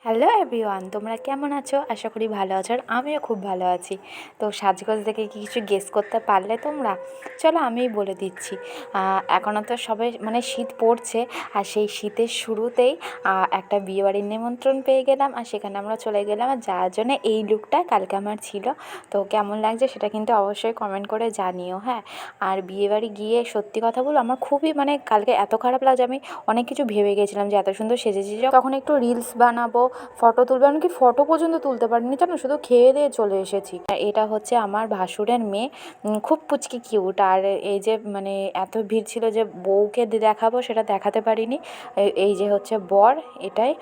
Hello everyone, তোমরা কেমন আছো? আশা করি ভালো আছো। আর আমিও খুব ভালো আছি। তো সাজগোজ দেখে কি কিছু গেস করতে পারলে তোমরা? চলো আমিই বলে দিচ্ছি। এখনও তো সবাই মানে শীত পড়ছে, আর সেই শীতের শুরুতেই একটা বিয়েবাড়ির নিমন্ত্রণ পেয়ে গেলাম, আর সেখানে আমরা চলে গেলাম। আর যার জন্য এই লুকটা কালকে আমার ছিল। তো কেমন লাগছে সেটা কিন্তু অবশ্যই কমেন্ট করে জানিও, হ্যাঁ। আর বিয়েবাড়ি গিয়ে সত্যি কথা বলবো, আমার খুবই মানে কালকে এত খারাপ লাগছে, আমি অনেক কিছু ভেবে গেছিলাম যে এত সুন্দর সেজেছি, তখন একটু রিলস বানাবো, ফটো তুলবো, এমনকি ফটো পর্যন্ত তুলতে পারিনি জানো, শুধু খেয়ে দিয়ে চলে এসেছি। এটা হচ্ছে আমার ভাসুরের মেয়ে, খুব পুচকি কিউট। আর এই যে মানে এত ভিড় ছিল যে বউকে দেখাবো সেটা দেখাতে পারিনি। এই যে হচ্ছে বর, এটাই।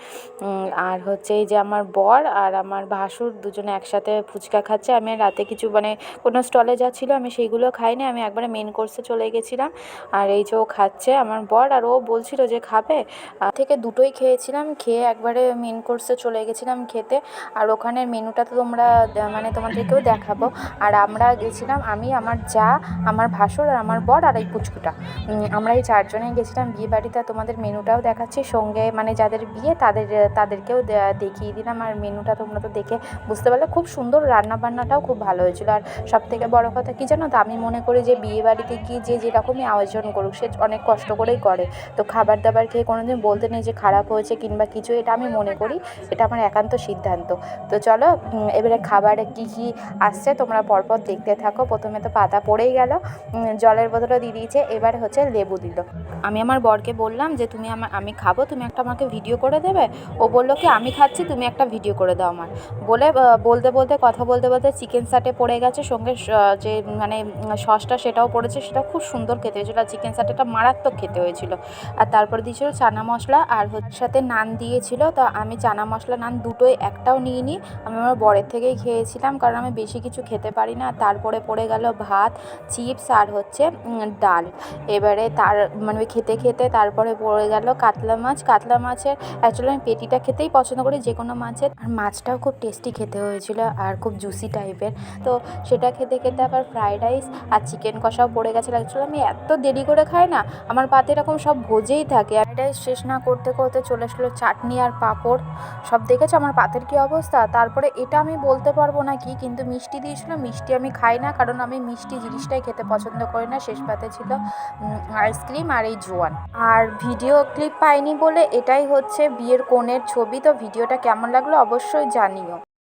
আর হচ্ছে এই যে আমার বর আর আমার ভাসুর দুজনে একসাথে ফুচকা খাচ্ছে। আমি রাতে কিছু মানে কোনো স্টলে যা ছিল আমি সেইগুলো খাইনি, আমি একবারে মেন কোর্সে চলে গেছিলাম। আর এই যে ও খাচ্ছে আমার বর, আর ও বলছিল যে খাবে, থেকে দুটোই খেয়েছিলাম, খেয়ে একবারে মেন কোর্সে চলে গেছিলাম খেতে। আর ওখানের মেনুটা তো তোমরা মানে তোমাদেরকেও দেখাবো। আর আমরা গেছিলাম, আমি, আমার যা, আমার ভাসুর আর আমার বর আর এই পুচকুটা, আমরা এই চারজনেই গেছিলাম বিয়ে বাড়িতে। তোমাদের মেনুটাও দেখাচ্ছি, সঙ্গে মানে যাদের বিয়ে তাদেরকেও দেখিয়ে দিলাম। আর মেনুটা তোমরা তো দেখে বুঝতে পারলে, খুব সুন্দর, রান্নাবান্নাটাও খুব ভালো হয়েছিল। আর সবথেকে বড় কথা কী জানো তো, আমি মনে করি যে বিয়ে বাড়িতে গিয়ে যে যেরকমই আয়োজন করুক, সে অনেক কষ্ট করেই করে। তো খাবার দাবার খেয়ে কোনোদিন বলতে নেই যে খারাপ হয়েছে কিংবা কিছু, এটা আমি মনে করি, এটা আমার একান্ত সিদ্ধান্ত। তো চলো এবারে খাবারে কী কী আসছে তোমরা পরপর দেখতে থাকো। প্রথমে তো পাতা পড়েই গেল, জলের বোতলও দিয়ে দিয়েছে, এবার হচ্ছে লেবু দিল। আমি আমার বরকে বললাম যে আমি খাবো, তুমি একটা আমাকে ভিডিও করে দেবে। ও বললো কি আমি খাচ্ছি, তুমি একটা ভিডিও করে দাও আমার। বলে কথা বলতে বলতে চিকেন সাটে পড়ে গেছে, সঙ্গে যে মানে সসটা সেটাও পড়েছে, সেটা খুব সুন্দর খেতে হয়েছিলো। আর চিকেন সাটেটা মারাত্মক খেতে হয়েছিল। আর তারপরে দিয়েছিল চানা মশলা, আর সাথে নান দিয়েছিল। তো আমি চানা মশলা নান দুটোই একটাও নিইনি, আমি আমার বরের থেকেই খেয়েছিলাম, কারণ আমি বেশি কিছু খেতে পারি না। তারপরে পড়ে গেল ভাত, চিপস আর হচ্ছে ডাল। এবারে তার মানে খেতে খেতে তারপরে পড়ে গেল কাতলা মাছ। কাতলা মাছের অ্যাকচুয়ালি আমি পেটিটা খেতেই পছন্দ করি যে কোনো মাছের, আর মাছটাও খুব টেস্টি খেতে হয়েছিল আর খুব জুসি টাইপের। তো সেটা খেতে খেতে আবার ফ্রাইড রাইস আর চিকেন কষাও পড়ে গেছিলো। অ্যাকচুয়ালি আমি এত দেরি করে খাই না, আমার পাতে এরকম সব ভোজেই থাকে। ফ্রাইড রাইস শেষ না করতে করতে চলে আসলো চাটনি আর পাঁপড়। সব দেখেছো আমার পাতের কী অবস্থা। তারপরে এটা আমি বলতে পারবো না কি, কিন্তু মিষ্টি দিয়েছিল। মিষ্টি আমি খাই না, কারণ আমি মিষ্টি জিনিসটাই খেতে পছন্দ করি না। শেষ পাতে ছিল আইসক্রিম আর এই জোয়ান। আর ভিডিও ক্লিপ পাইনি বলে এটাই হচ্ছে বিয়ের কোণের ছবি। তো ভিডিওটা কেমন লাগলো অবশ্যই জানিও।